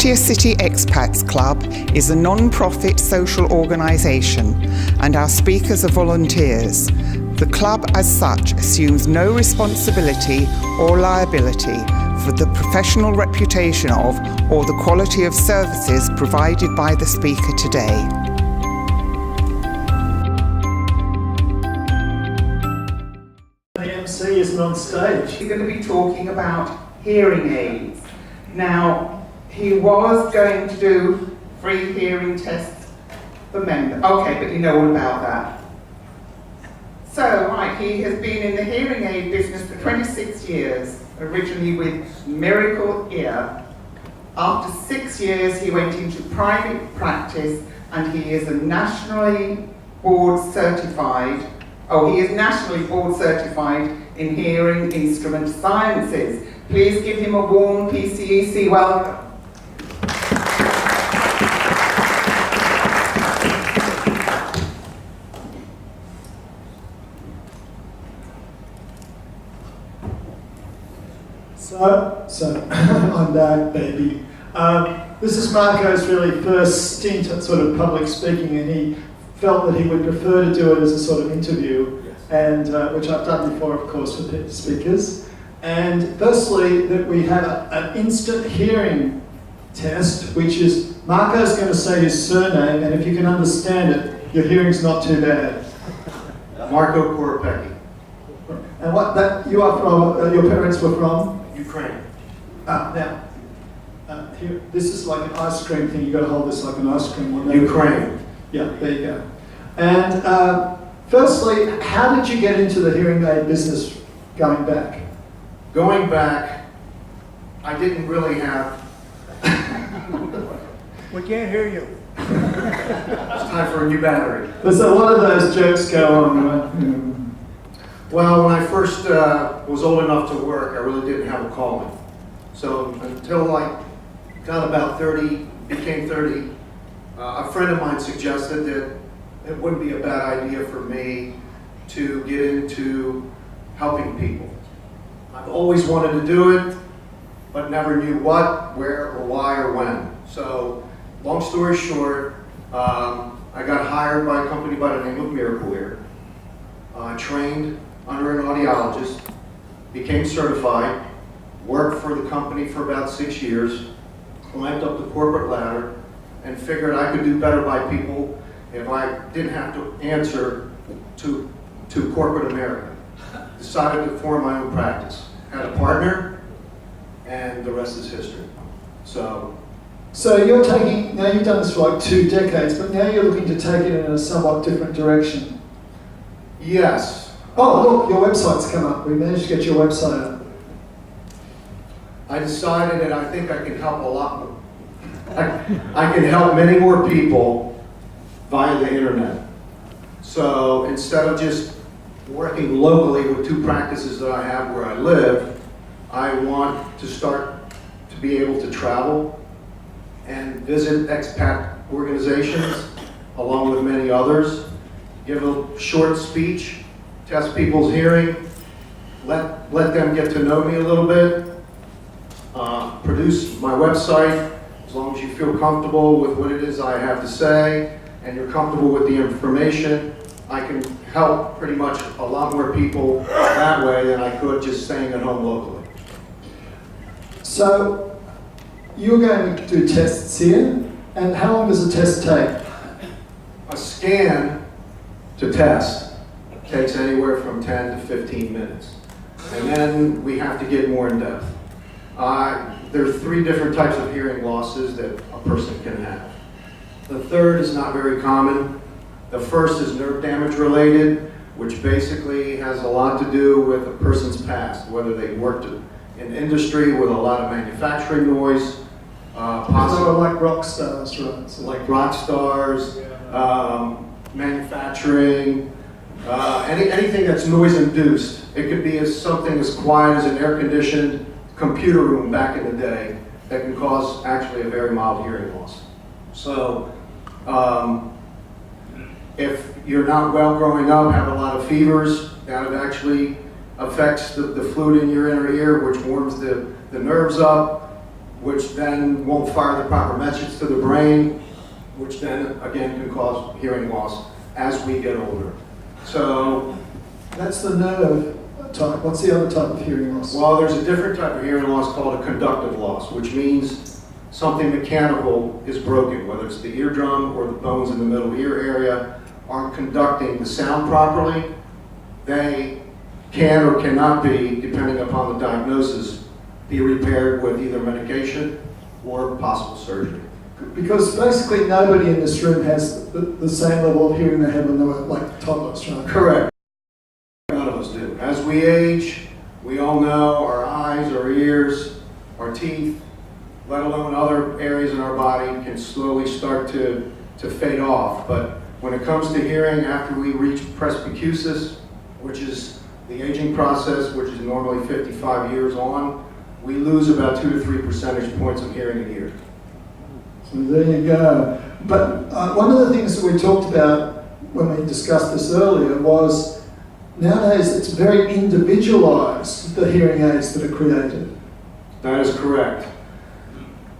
Sheffield City Expats Club is a non-profit social organisation and our speakers are volunteers. The club as such assumes no responsibility or liability for the professional reputation of or the quality of services provided by the speaker today. The MC isn't on stage. We're going to be talking about hearing aids. Now, he was going to do free hearing tests for members. Okay, but you know all about that. So, right, he has been in the hearing aid business for 26 years, originally with Miracle Ear. After 6 years, he went into private practice and he is nationally board certified in hearing instrument sciences. Please give him a warm PCEC welcome. So I'm back, baby. This is Marco's really first stint at sort of public speaking, and he felt that he would prefer to do it as a sort of interview, and which I've done before, of course, with speakers. And firstly, that we have an instant hearing test, which is Marco's going to say his surname, and if you can understand it, your hearing's not too bad. Marco Koropecki. And what that you are from? Your parents were from? Ukraine. Now, here, this is like an ice cream thing. You got to hold this like an ice cream one. Ukraine. Yeah, there you go. And firstly, how did you get into the hearing aid business going back? Going back, I didn't really have. We can't hear you. It's time for a new battery. There's a lot of those jokes go on, right? Well, when I first was old enough to work, I really didn't have a calling. So until I got about 30, became 30, a friend of mine suggested that it wouldn't be a bad idea for me to get into helping people. I've always wanted to do it, but never knew what, where, or why, or when. So, long story short, I got hired by a company by the name of Miracle Ear. I trained under an audiologist, became certified, worked for the company for about 6 years, climbed up the corporate ladder, and figured I could do better by people if I didn't have to answer to corporate America. Decided to form my own practice. Had a partner, and the rest is history. So you're taking, now you've done this for like 2 decades, but now you're looking to take it in a somewhat different direction. Yes. Oh, look, your website's come up. We managed to get your website up. I decided that I think I can help a lot more. I can help many more people via the internet. So instead of just working locally with 2 practices that I have where I live, I want to start to be able to travel and visit expat organizations along with many others, give a short speech, test people's hearing, let them get to know me a little bit, produce my website, as long as you feel comfortable with what it is I have to say, and you're comfortable with the information, I can help pretty much a lot more people that way than I could just staying at home locally. So, you're going to do tests here, and how long does a test take? A scan to test takes anywhere from 10 to 15 minutes. And then we have to get more in depth. There are 3 different types of hearing losses that a person can have. The third is not very common. The first is nerve damage related, which basically has a lot to do with a person's past, whether they worked in industry with a lot of manufacturing noise, Possibly like rock stars, right? So like rock stars, manufacturing, anything that's noise induced. It could be something as quiet as an air-conditioned computer room back in the day that can cause actually a very mild hearing loss. So if you're not well growing up, have a lot of fevers, that actually affects the fluid in your inner ear, which warms the nerves up. which then won't fire the proper message to the brain, which then again can cause hearing loss as we get older. So, That's the nerve type. What's the other type of hearing loss? well, there's a different type of hearing loss called a conductive loss, which means something mechanical is broken, whether it's the eardrum or the bones in the middle ear area aren't conducting the sound properly. They can or cannot be, depending upon the diagnosis, be repaired with either medication or possible surgery. Because basically nobody in this room has the same level of hearing they had when they were like toddlers, right? Correct. None of us do. As we age, we all know our eyes, our ears, our teeth, let alone other areas in our body can slowly start to fade off. But when it comes to hearing, after we reach presbycusis, which is the aging process, which is normally 55 years on, we lose about 2 to 3 percentage points of hearing a year. So there you go. But one of the things that we talked about when we discussed this earlier was nowadays it's very individualized, the hearing aids that are created. That is correct.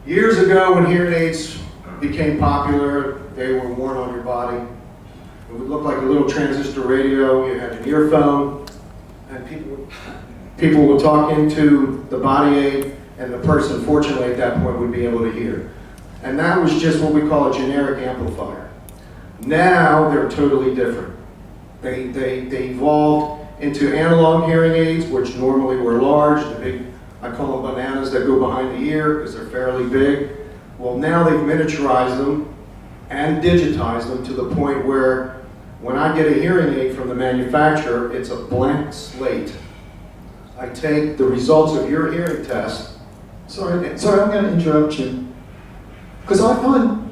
Years ago, when hearing aids became popular, they were worn on your body. It would look like a little transistor radio. You had an earphone, and people would talk into the body aid, and the person, fortunately at that point, would be able to hear. And that was just what we call a generic amplifier. Now they're totally different. They evolved into analog hearing aids, which normally were large, the big, I call them bananas that go behind the ear because they're fairly big. Well, now they've miniaturized them and digitized them to the point where when I get a hearing aid from the manufacturer, it's a blank slate. I take the results of your hearing test. Sorry, I'm going to interrupt you. Because I find,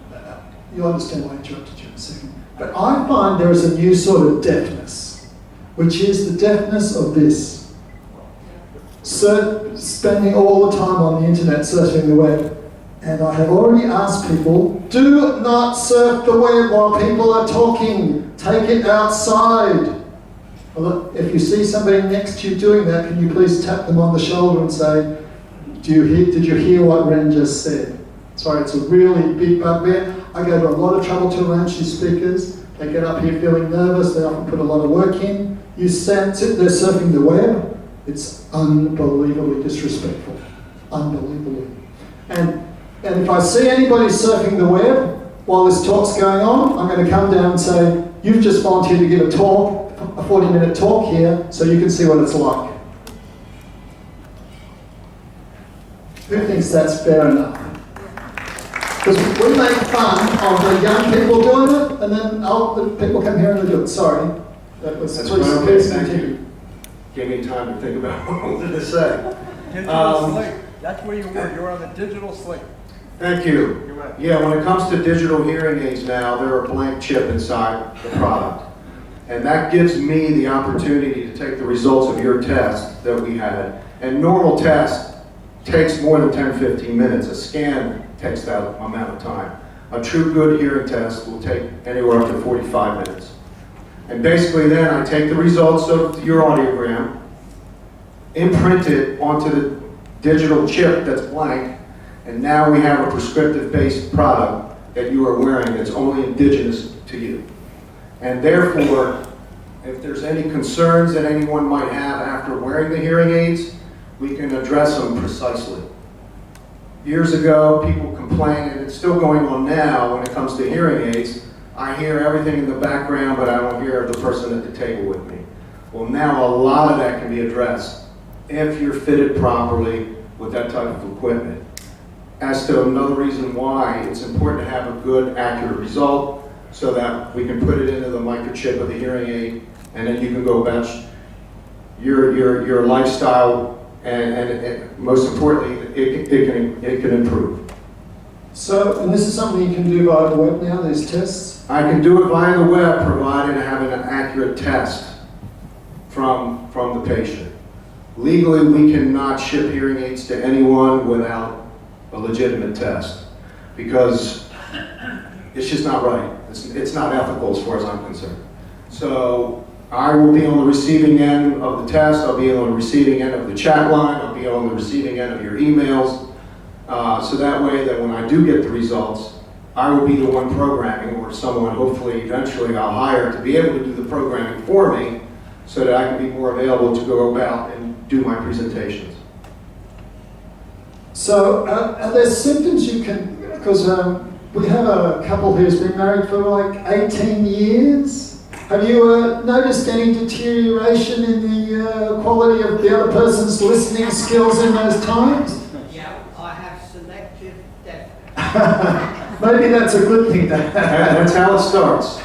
you'll understand why I interrupted you in a second, but I find there is a new sort of deafness, which is the deafness of this. Spending all the time on the internet surfing the web. And I have already asked people, do not surf the web while people are talking. Take it outside. Well, if you see somebody next to you doing that, can you please tap them on the shoulder and say, did you hear what Ren just said? Sorry, it's a really big bugbear. I go to a lot of trouble to arrange these speakers. They get up here feeling nervous. They often put a lot of work in. You sit there surfing the web. It's unbelievably disrespectful. Unbelievably. And if I see anybody surfing the web while this talk's going on, I'm going to come down and say, you've just volunteered to give a talk, a 40-minute talk here, so you can see what it's like. Who thinks that's fair enough? Because we make fun of the young people doing it, and then the people come here and they do it. Sorry. That's okay, thank you. Gave me time to think about what I wanted to say. Digital slate. That's where you were. You're on the digital slate. Thank you. Yeah, when it comes to digital hearing aids now, they're a blank chip inside the product. And that gives me the opportunity to take the results of your test that we had. And normal test takes more than 10-15 minutes. A scan takes that amount of time. A true good hearing test will take anywhere up to 45 minutes. And basically then I take the results of your audiogram, imprint it onto the digital chip that's blank, and now we have a prescriptive-based product that you are wearing that's only indigenous to you. And therefore, if there's any concerns that anyone might have after wearing the hearing aids, we can address them precisely. Years ago, people complained, and it's still going on now when it comes to hearing aids, I hear everything in the background, but I don't hear the person at the table with me. Well, now a lot of that can be addressed if you're fitted properly with that type of equipment. As to another reason why it's important to have a good, accurate result so that we can put it into the microchip of the hearing aid, and then you can go about your lifestyle, and most importantly, it can improve. So, and this is something you can do via the web now, these tests? I can do it via the web, provided I have an accurate test from the patient. Legally, we cannot ship hearing aids to anyone without a legitimate test, because it's just not right. It's not ethical as far as I'm concerned. So I will be on the receiving end of the test, I'll be on the receiving end of the chat line, I'll be on the receiving end of your emails. So that way that when I do get the results, I will be the one programming, or someone hopefully eventually I'll hire to be able to do the programming for me so that I can be more available to go about and do my presentations. So are there symptoms you can, because we have a couple who's been married for like 18 years. Have you noticed any deterioration in the quality of the other person's listening skills in those times? Yeah, I have selective deafness. Maybe that's a good thing to have. That's how it starts.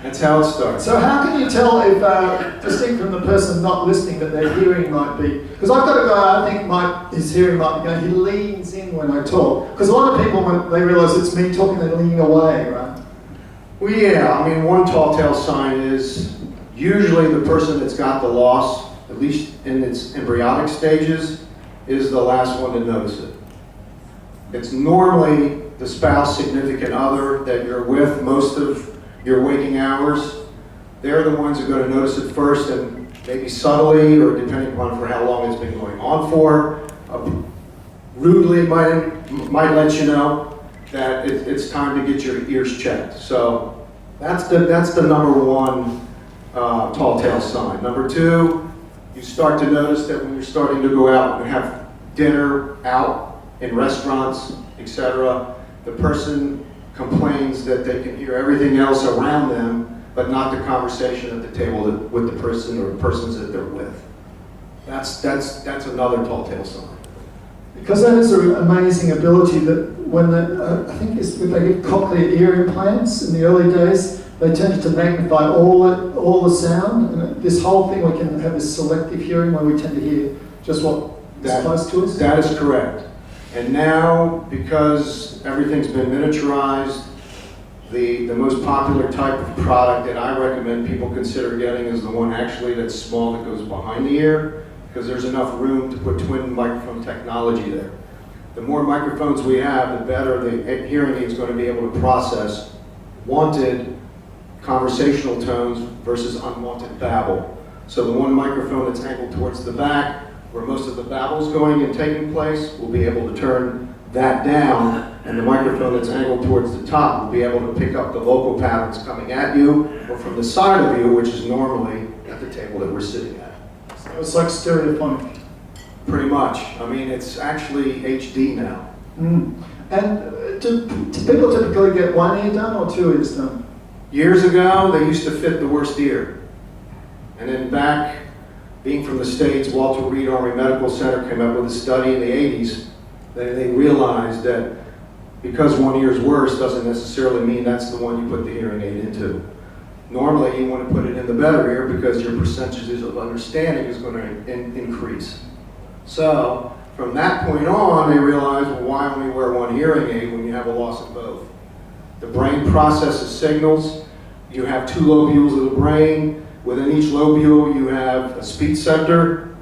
That's how it starts. So how can you tell if, distinct from the person not listening, that their hearing might be? Because I've got a guy, I think his hearing might be going, he leans in when I talk. Because a lot of people, when they realise it's me talking, they're leaning away, right? Well, yeah, I mean, one tall tale sign is usually the person that's got the loss, at least in its embryonic stages, is the last one to notice it. It's normally the spouse, significant other that you're with most of your waking hours. They're the ones who are going to notice it first, and maybe subtly, or depending upon for how long it's been going on for, rudely might let you know that it's time to get your ears checked. So that's the number one tall tale sign. Number two, you start to notice that when you're starting to go out and have dinner out in restaurants, etc., the person complains that they can hear everything else around them, but not the conversation at the table with the person or the persons that they're with. That's another tall tale sign. Because that is an amazing ability that when I think it's when they get cochlear ear implants in the early days, they tended to magnify all the sound. And this whole thing, we can have this selective hearing where we tend to hear just what is close to us. That is correct. And now, because everything's been miniaturized, the most popular type of product that I recommend people consider getting is the one actually that's small that goes behind the ear, because there's enough room to put twin microphone technology there. The more microphones we have, the better the hearing aid is going to be able to process wanted conversational tones versus unwanted babble. So the one microphone that's angled towards the back, where most of the babble is going and taking place, will be able to turn that down, and the microphone that's angled towards the top will be able to pick up the vocal patterns coming at you or from the side of you, which is normally at the table that we're sitting at. So it's like stereophonic. Pretty much. I mean, it's actually HD now. Mm. And do people typically get one ear done or two ears done? Years ago, they used to fit the worst ear. And then back, being from the States, Walter Reed Army Medical Center came up with a study in the 80s. They realized that because one ear is worse doesn't necessarily mean that's the one you put the hearing aid into. Normally, you want to put it in the better ear because your percentages of understanding is going to increase. So, from that point on, they realized, well, why only wear one hearing aid when you have a loss of both? The brain processes signals. You have two lobules of the brain. Within each lobule, you have a speech center.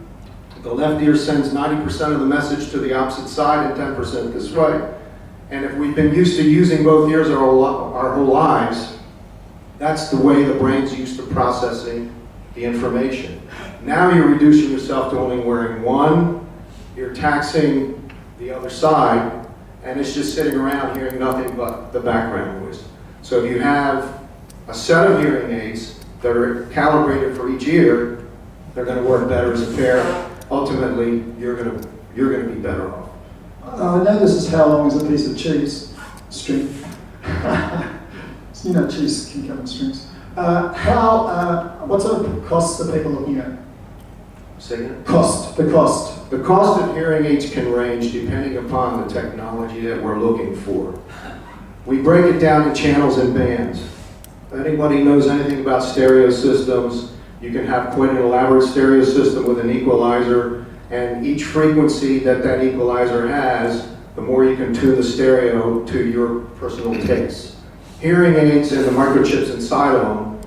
The left ear sends 90% of the message to the opposite side and 10% this way. And if we've been used to using both ears our whole lives, that's the way the brain's used to processing the information. Now you're reducing yourself to only wearing one, you're taxing the other side, and it's just sitting around hearing nothing but the background noise. So if you have a set of hearing aids that are calibrated for each ear, they're going to work better as a pair. Ultimately, you're going to be better off. I know this is how long is a piece of cheese string. You know, cheese can come in strings. What sort of costs are people looking at? Say again? The cost. The cost of hearing aids can range depending upon the technology that we're looking for. We break it down in channels and bands. If anybody knows anything about stereo systems, you can have quite an elaborate stereo system with an equalizer, and each frequency that equalizer has, the more you can tune the stereo to your personal taste. Hearing aids and the microchips inside of them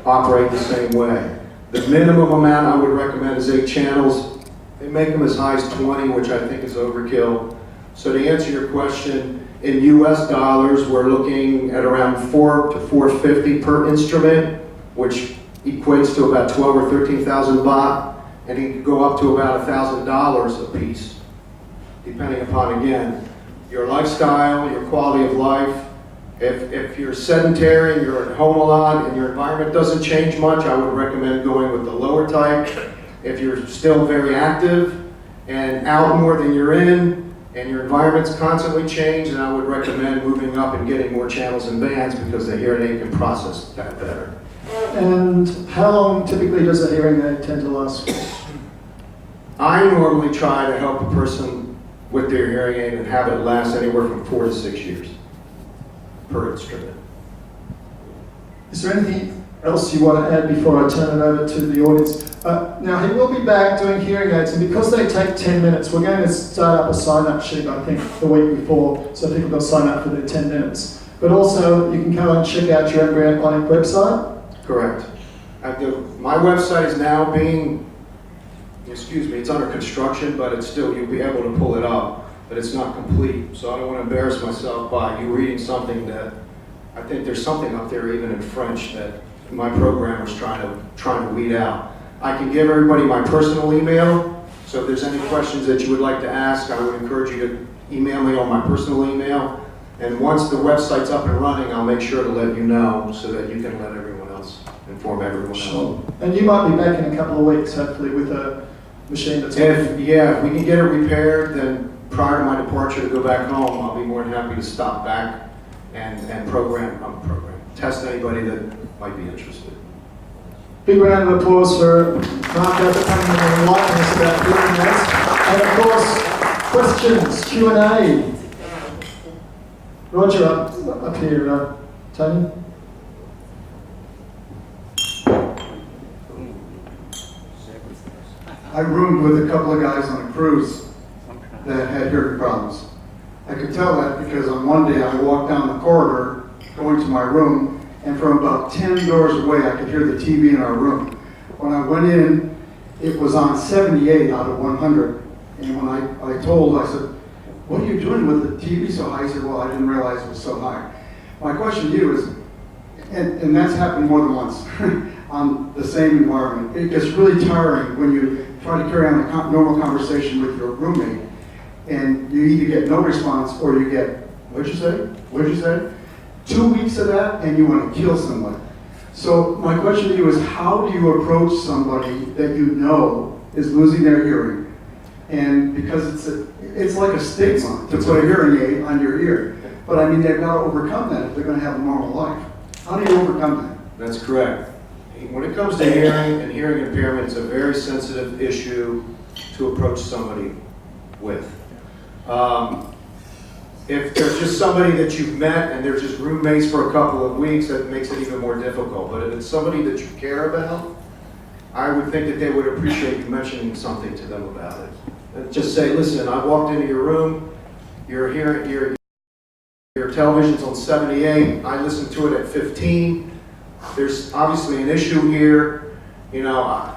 operate the same way. The minimum amount I would recommend is 8 channels. They make them as high as 20, which I think is overkill. So to answer your question, in US dollars, we're looking at around $400 to $450 per instrument, which equates to about 12 or 13,000 baht, and it can go up to about $1,000 a piece. depending upon, again, your lifestyle, your quality of life. If you're sedentary and you're at home a lot and your environment doesn't change much, I would recommend going with the lower type. If you're still very active and out more than you're in, and your environment's constantly change, then I would recommend moving up and getting more channels and bands because the hearing aid can process that better. And how long typically does a hearing aid tend to last for? I normally try to help a person with their hearing aid and have it last anywhere from 4 to 6 years per instrument. Is there anything else you want to add before I turn it over to the audience? Now, he will be back doing hearing aids, and because they take 10 minutes, we're going to start up a sign-up sheet, I think, the week before, so people can sign up for their 10 minutes. But also, you can come and check out your embryonic website. Correct. My website is now being, it's under construction, but it's still, you'll be able to pull it up, but it's not complete. So I don't want to embarrass myself by you reading something that, I think there's something up there even in French that my programmer's trying to weed out. I can give everybody my personal email, so if there's any questions that you would like to ask, I would encourage you to email me on my personal email. And once the website's up and running, I'll make sure to let you know so that you can let everyone else, inform everyone else. And you might be back in a couple of weeks, hopefully, with a machine that's If we can get it repaired, then prior to my departure to go back home, I'll be more than happy to stop back and test anybody that might be interested. Big round of applause for Mark Abbott coming and enlightening us about hearing aids. And of course, questions, Q&A. Roger, up here, Tony. I roomed with a couple of guys on a cruise that had hearing problems. I could tell that because on one day I walked down the corridor going to my room, and from about 10 doors away I could hear the TV in our room. When I went in, it was on 78 out of 100. And when I said, what are you doing with the TV so high? He said, well, I didn't realize it was so high. My question to you is, and that's happened more than once on the same environment. It gets really tiring when you try to carry on a normal conversation with your roommate, and you either get no response or you get, what'd you say? What'd you say? 2 weeks of that, and you want to kill somebody. So my question to you is, how do you approach somebody that you know is losing their hearing? And because it's like a stigma to put a hearing aid on your ear. But I mean, they've got to overcome that if they're going to have a normal life. How do you overcome that? That's correct. When it comes to hearing and hearing impairment, it's a very sensitive issue to approach somebody with. If there's just somebody that you've met and they're just roommates for a couple of weeks, that makes it even more difficult. But if it's somebody that you care about, I would think that they would appreciate you mentioning something to them about it. And just say, listen, I walked into your room, your television's on 78, I listened to it at 15. There's obviously an issue here. You know,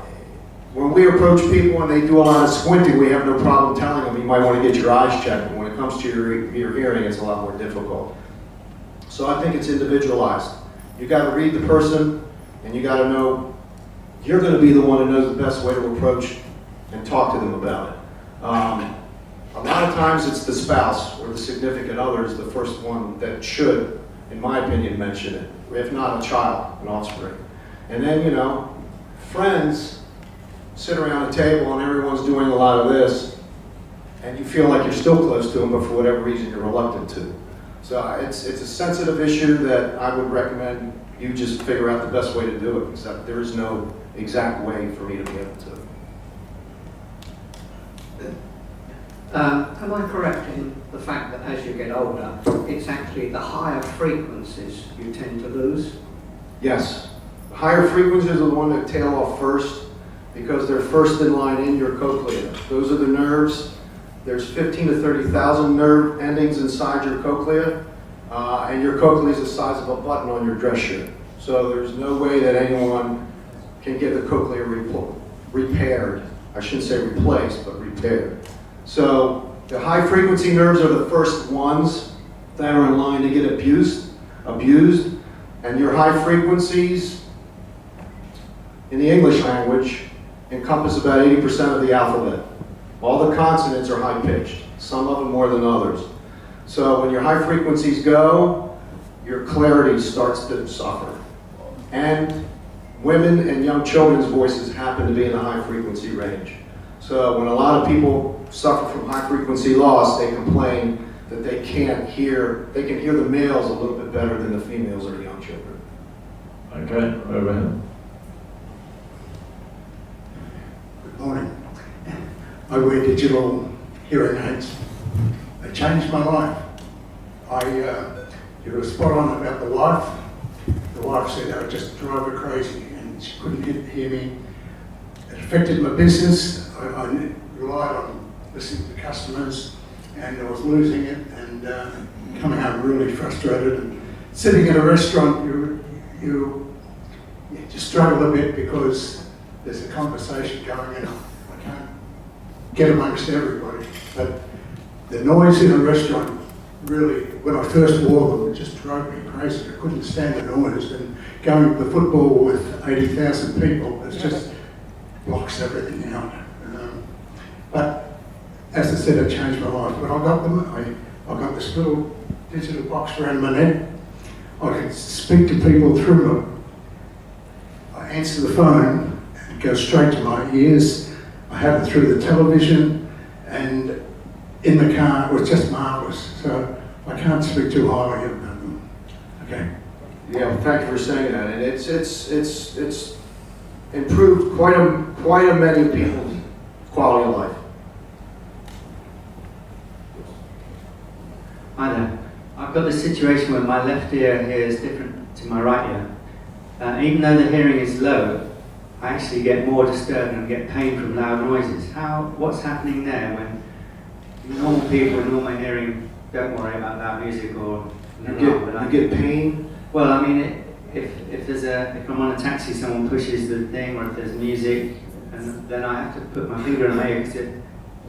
when we approach people and they do a lot of squinting, we have no problem telling them you might want to get your eyes checked. But when it comes to your hearing, it's a lot more difficult. So I think it's individualized. You got to read the person, and you got to know you're going to be the one who knows the best way to approach and talk to them about it. A lot of times it's the spouse or the significant other is the first one that should, in my opinion, mention it. If not a child, an offspring. And then, you know, friends sit around a table and everyone's doing a lot of this, and you feel like you're still close to them, but for whatever reason you're reluctant to. So it's a sensitive issue that I would recommend you just figure out the best way to do it, except there is no exact way for me to be able to. Am I correct in the fact that as you get older, it's actually the higher frequencies you tend to lose? Yes. The higher frequencies are the one that tail off first because they're first in line in your cochlea. Those are the nerves. There's 15 to 30,000 nerve endings inside your cochlea, and your cochlea is the size of a button on your dress shirt. So there's no way that anyone can get the cochlea repaired. I shouldn't say replaced, but repaired. So the high frequency nerves are the first ones that are in line to get abused, and your high frequencies in the English language encompass about 80% of the alphabet. All the consonants are high pitched. some of them more than others. So when your high frequencies go, your clarity starts to suffer. And women and young children's voices happen to be in the high frequency range. So when a lot of people suffer from high frequency loss, they complain that they can hear the males a little bit better than the females or the young children. Okay, over here. Good morning. I wear digital hearing aids. They changed my life. You were spot on about the wife. The wife said I just drive her crazy and she couldn't hear me. It affected my business. I relied on listening to customers and I was losing it and coming home really frustrated. And sitting in a restaurant, you just struggle a bit because there's a conversation going and I can't get amongst everybody. But the noise in a restaurant really, when I first wore them, it just drove me crazy. I couldn't stand the noise. And going to the football with 80,000 people, it just blocks everything out. But as I said, it changed my life. When I got them, I got this little digital box around my neck. I can speak to people through them. I answer the phone and it goes straight to my ears. I have it through the television and in the car. It was just marvellous. So I can't speak too highly about them. Okay. Yeah, well, thank you for saying that. And it's improved quite a many people's quality of life. Hi there. I've got this situation where my left ear hears different to my right ear. Even though the hearing is low, I actually get more disturbed and get pain from loud noises. What's happening there when normal people with normal hearing don't worry about loud music or You get pain? Well, I mean, if I'm on a taxi, someone pushes the thing, or if there's music, and then I have to put my finger in my ear because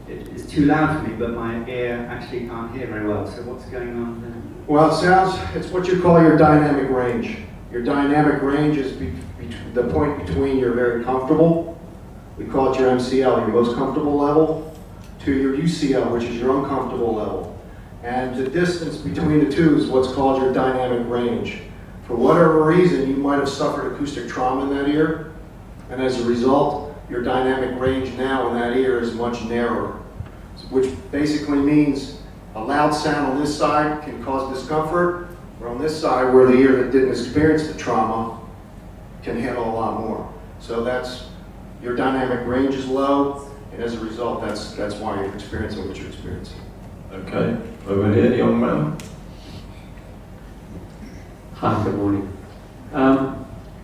it's too loud for me, but my ear actually can't hear very well. So what's going on there? Well, it's what you call your dynamic range. Your dynamic range is the point between your very comfortable, we call it your MCL, your most comfortable level, to your UCL, which is your uncomfortable level. And the distance between the two is what's called your dynamic range. For whatever reason, you might have suffered acoustic trauma in that ear, and as a result, your dynamic range now in that ear is much narrower, which basically means a loud sound on this side can cause discomfort, or on this side, where the ear that didn't experience the trauma can handle a lot more. So that's, your dynamic range is low, and as a result, that's why you're experiencing what you're experiencing. Okay, over here, young man. Hi, good morning.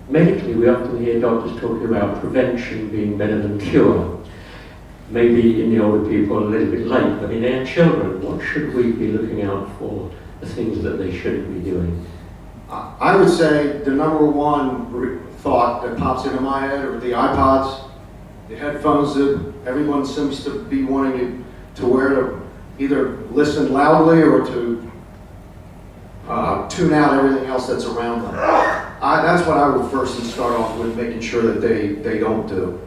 Medically, we often hear doctors talking about prevention being better than cure. Maybe in the older people a little bit late, but in our children, what should we be looking out for, the things that they shouldn't be doing? I would say the number one thought that pops into my head are the iPods, the headphones that everyone seems to be wanting to wear to either listen loudly or to tune out everything else that's around them. That's what I would first start off with, making sure that they don't do.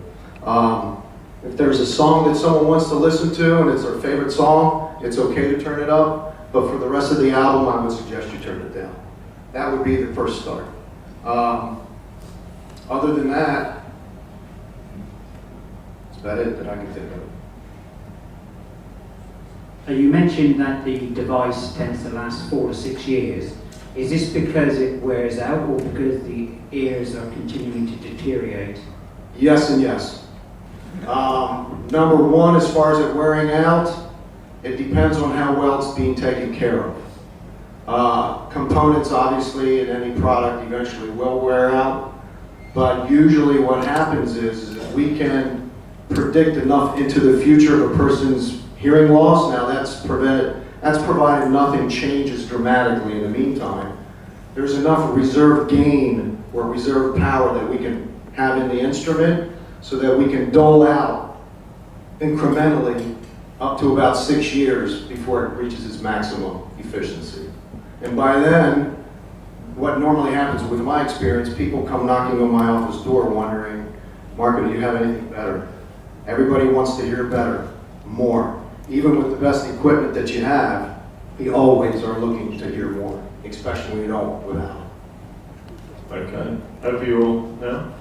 If there's a song that someone wants to listen to and it's their favorite song, it's okay to turn it up, but for the rest of the album, I would suggest you turn it down. That would be the first start. Other than that, that's about it that I can think of. You mentioned that the device tends to last 4 to 6 years. Is this because it wears out or because the ears are continuing to deteriorate? Yes and yes. Number one, as far as it wearing out, it depends on how well it's being taken care of. Components, obviously, in any product eventually will wear out, but usually what happens is if we can predict enough into the future of a person's hearing loss, now that's provided nothing changes dramatically in the meantime. There's enough reserve gain or reserve power that we can have in the instrument so that we can dole out incrementally up to about 6 years before it reaches its maximum efficiency. And by then, what normally happens with my experience, people come knocking on my office door wondering, Marco, do you have anything better? Everybody wants to hear better, more. even with the best equipment that you have, we always are looking to hear more, especially when you don't without. Okay. Over you all now.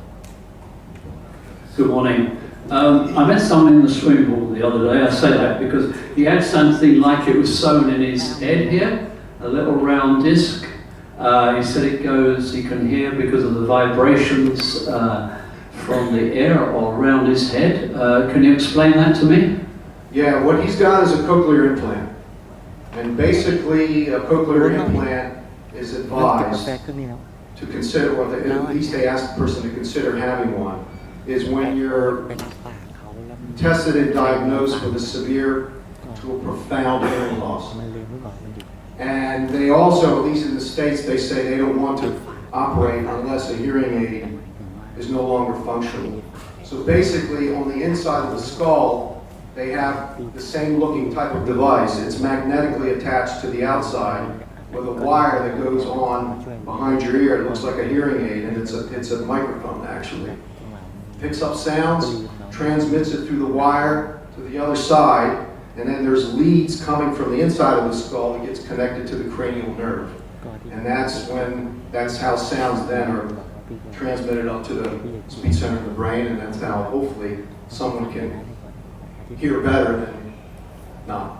Good morning. I met someone in the swimming pool the other day. I say that because he had something like it was sewn in his head here, a little round disc. He said it goes, he can hear because of the vibrations from the air or around his head. Can you explain that to me? Yeah, what he's got is a cochlear implant. And basically, a cochlear implant is advised to consider, or at least they ask the person to consider having one, is when you're tested and diagnosed with a severe to a profound hearing loss. And they also, at least in the States, they say they don't want to operate unless a hearing aid is no longer functional. So basically, on the inside of the skull, they have the same looking type of device. It's magnetically attached to the outside with a wire that goes on behind your ear. It looks like a hearing aid, and it's a microphone, actually. Picks up sounds, transmits it through the wire to the other side, and then there's leads coming from the inside of the skull that gets connected to the cranial nerve. And that's how sounds then are transmitted up to the speech center of the brain, and that's how hopefully someone can hear better than not.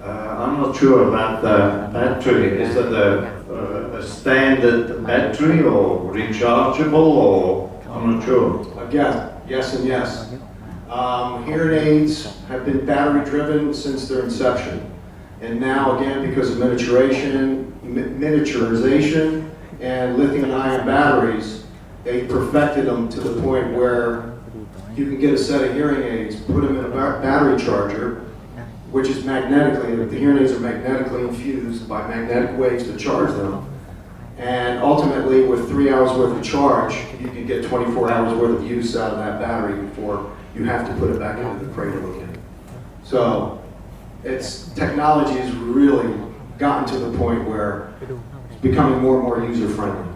I'm not sure about the battery. Is it a standard battery or rechargeable, or I'm not sure? Again, yes and yes. Hearing aids have been battery driven since their inception. And now again, because of miniaturization and lithium-ion batteries, they perfected them to the point where you can get a set of hearing aids, put them in a battery charger, which is magnetically, the hearing aids are magnetically infused by magnetic waves to charge them. And ultimately, with 3 hours worth of charge, you can get 24 hours worth of use out of that battery before you have to put it back into the cradle again. So, technology has really gotten to the point where it's becoming more and more user-friendly.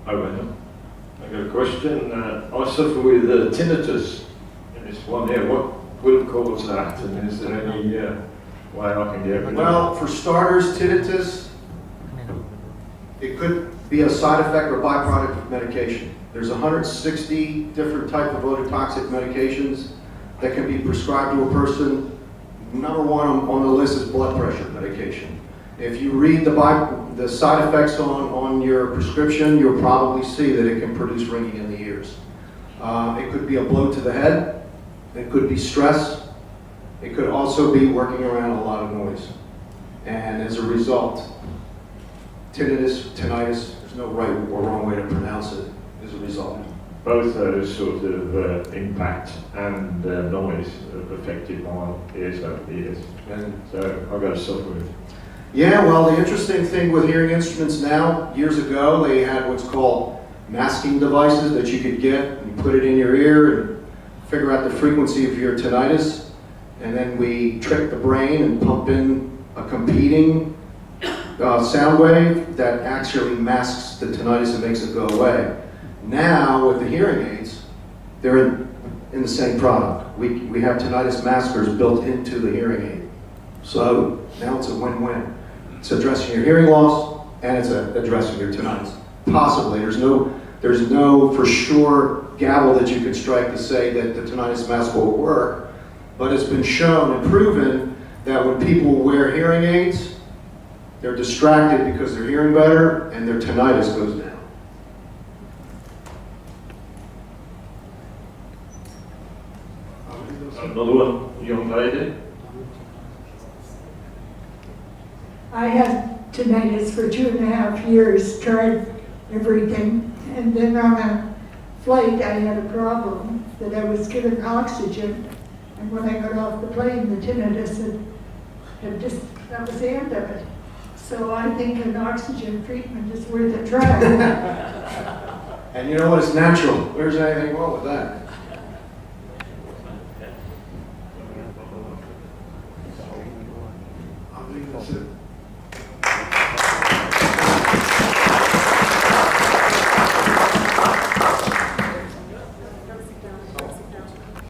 Over here. I got a question. I suffer with tinnitus in this one ear. What will cause that, and is there any way I can get rid of it? Well, for starters, tinnitus, it could be a side effect or byproduct of medication. There's 160 different types of ototoxic medications that can be prescribed to a person. Number one on the list is blood pressure medication. If you read the side effects on your prescription, you'll probably see that it can produce ringing in the ears. It could be a blow to the head. It could be stress. It could also be working around a lot of noise. And as a result, tinnitus, there's no right or wrong way to pronounce it, as a result. Both those sort of impact and noise have affected my ears over the years. And so I've got to suffer with it. Yeah, well, the interesting thing with hearing instruments now, years ago, they had what's called masking devices that you could get and put it in your ear and figure out the frequency of your tinnitus. And then we trick the brain and pump in a competing sound wave that actually masks the tinnitus and makes it go away. Now, with the hearing aids, they're in the same product. We have tinnitus maskers built into the hearing aid. So now it's a win-win. It's addressing your hearing loss and it's addressing your tinnitus. Possibly, there's no for sure gavel that you could strike to say that the tinnitus mask will work, but it's been shown and proven that when people wear hearing aids, they're distracted because they're hearing better and their tinnitus goes down. Another one, young lady. I had tinnitus for 2.5 years, tried everything, and then on a flight I had a problem that I was given oxygen, and when I got off the plane the tinnitus had just, that was the end of it. So I think an oxygen treatment is worth a try. And you know what, it's natural. There's anything wrong with that.